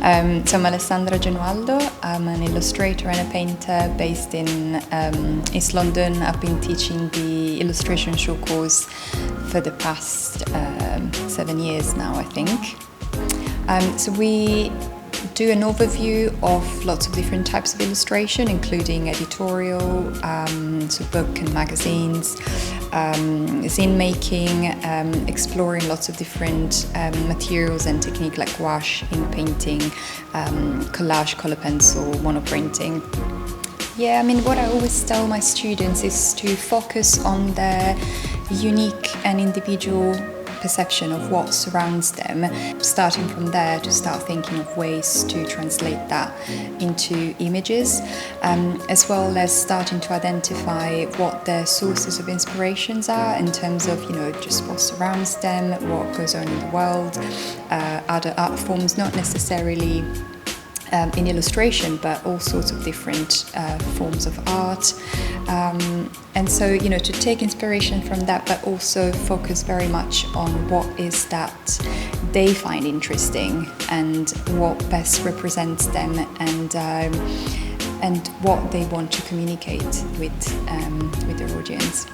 So I'm Alessandra Genualdo. I'm an illustrator and a painter based in East London. I've been teaching the illustration show course for the past 7 years now, I think. So we do an overview of lots of different types of illustration, including editorial, so book and magazines, zine making, exploring lots of different materials and technique like gouache, ink painting, collage, color pencil, monoprinting. Yeah, I mean, what I always tell my students is to focus on their unique and individual perception of what surrounds them, starting from there to start thinking of ways to translate that into images, as well as starting to identify what their sources of inspirations are in terms of, just what surrounds them, what goes on in the world, other art forms, not necessarily in illustration, but all sorts of different forms of art. And so, to take inspiration from that, but also focus very much on what is that they find interesting and what best represents them and what they want to communicate with their audience.